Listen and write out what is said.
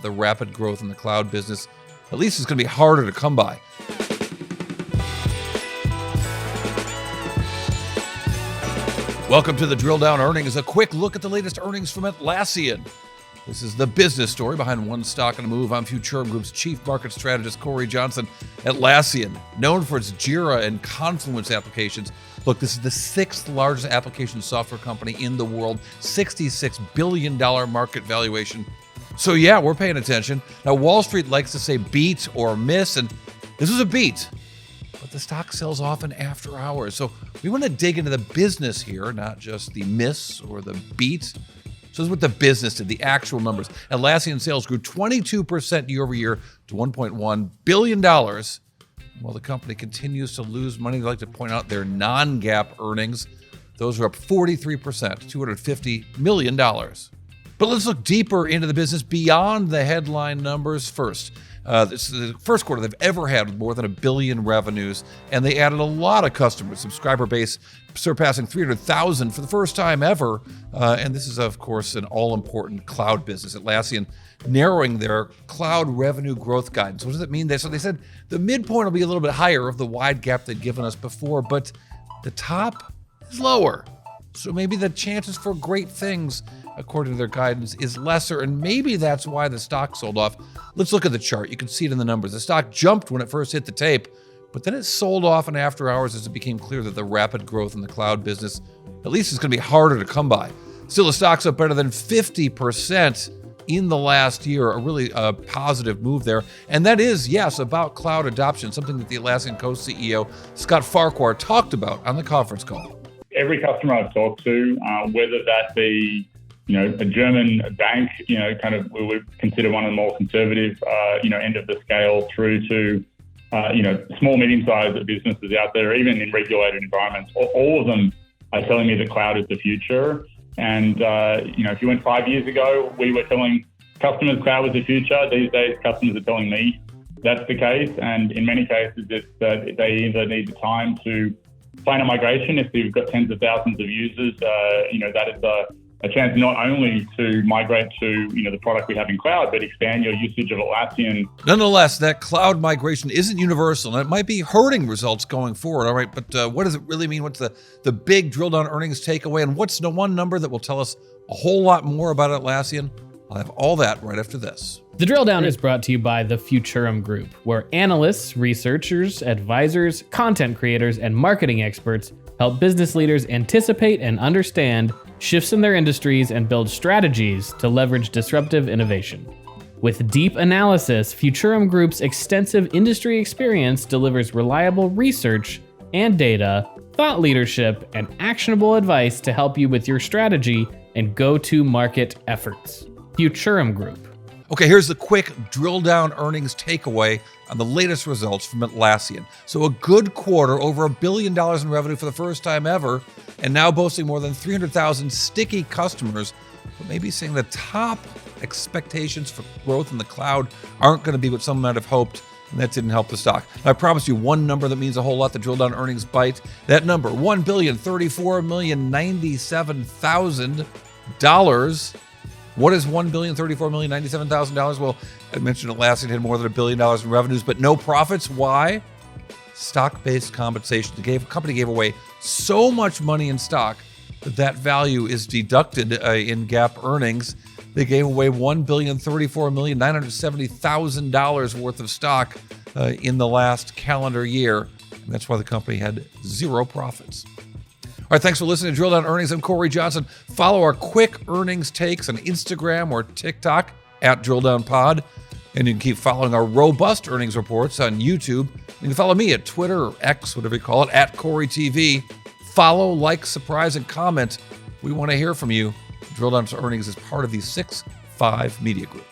the rapid growth in the cloud business, at least it's going to be harder to come by. Welcome to the Drill Down Earnings, a quick look at the latest earnings from Atlassian. This is the business story behind one stock in a move. I'm Futurum Group's chief market strategist, Cory Johnson. Atlassian, known for its Jira and Confluence applications. Look, this is the sixth largest application software company in the world, $66 billion market valuation. So yeah, we're paying attention. Now, Wall Street likes to say beat or miss, and this was a beat. But the stock sells often after hours. So we want to dig into the business here, not just the miss or the beat. So this is what the business did, the actual numbers. Atlassian sales grew 22% year over year to $1.1 billion. While the company continues to lose money, they like to point out their non-GAAP earnings. Those are up 43% to $250 million. But let's look deeper into the business beyond the headline numbers first. This is the first quarter they've ever had with more than $1 billion revenues, and they added a lot of customers, subscriber base surpassing 300,000 for the first time ever. And this is, of course, an all-important cloud business. Atlassian narrowing their cloud revenue growth guidance. What does that mean? So they said the midpoint will be a little bit higher of the wide gap they'd given us before, but the top is lower. So maybe the chances for great things, according to their guidance, is lesser, and maybe that's why the stock sold off. Let's look at the chart. You can see it in the numbers. The stock jumped when it first hit the tape, but then it sold off in after hours as it became clear that the rapid growth in the cloud business, at least, is going to be harder to come by. Still, the stock's up better than 50% in the last year, a really positive move there. And that is, yes, about cloud adoption, something that the Atlassian co-CEO Scott Farquhar talked about on the conference call. Every customer I've talked to, whether that be a German bank, kind of we would consider one of the more conservative, end of the scale, through to, small, medium-sized businesses out there, even in regulated environments. All of them are telling me that cloud is the future. And, if you went 5 years ago, we were telling customers cloud was the future. These days, customers are telling me that's the case. And in many cases, it's that they either need the time to plan a migration. If you've got tens of thousands of users, that is a chance not only to migrate to the product we have in cloud, but expand your usage of Atlassian. Nonetheless, that cloud migration isn't universal, and it might be hurting results going forward. All right, but what does it really mean? What's the big drill down earnings takeaway, and what's the one number that will tell us a whole lot more about Atlassian? I'll have all that right after this. The Drill Down is brought to you by the Futurum Group, where analysts, researchers, advisors, content creators, and marketing experts help business leaders anticipate and understand shifts in their industries and build strategies to leverage disruptive innovation. With deep analysis, Futurum Group's extensive industry experience delivers reliable research and data, thought leadership, and actionable advice to help you with your strategy and go-to-market efforts. Futurum Group. Okay, here's the quick drill down earnings takeaway on the latest results from Atlassian. So a good quarter, over $1 billion in revenue for the first time ever, and now boasting more than 300,000 sticky customers, but maybe saying the top expectations for growth in the cloud aren't going to be what some might have hoped, and that didn't help the stock. Now, I promise you one number that means a whole lot, the drill down earnings bite. That number, $1,034,097,000. What is $1,034,097,000? Well, I mentioned Atlassian had more than $1 billion in revenues, but no profits. Why? Stock-based compensation. The company gave away so much money in stock that value is deducted in GAAP earnings. They gave away $1,034,970,000 worth of stock in the last calendar year. And that's why the company had zero profits. All right, thanks for listening to Drill Down Earnings. I'm Cory Johnson. Follow our quick earnings takes on Instagram or TikTok at Drill Down Pod. And you can keep following our robust earnings reports on YouTube. You can follow me at Twitter or X, whatever you call it, at Cory TV. Follow, like, surprise, and comment. We want to hear from you. Drill Down Earnings is part of the 6-5 Media Group.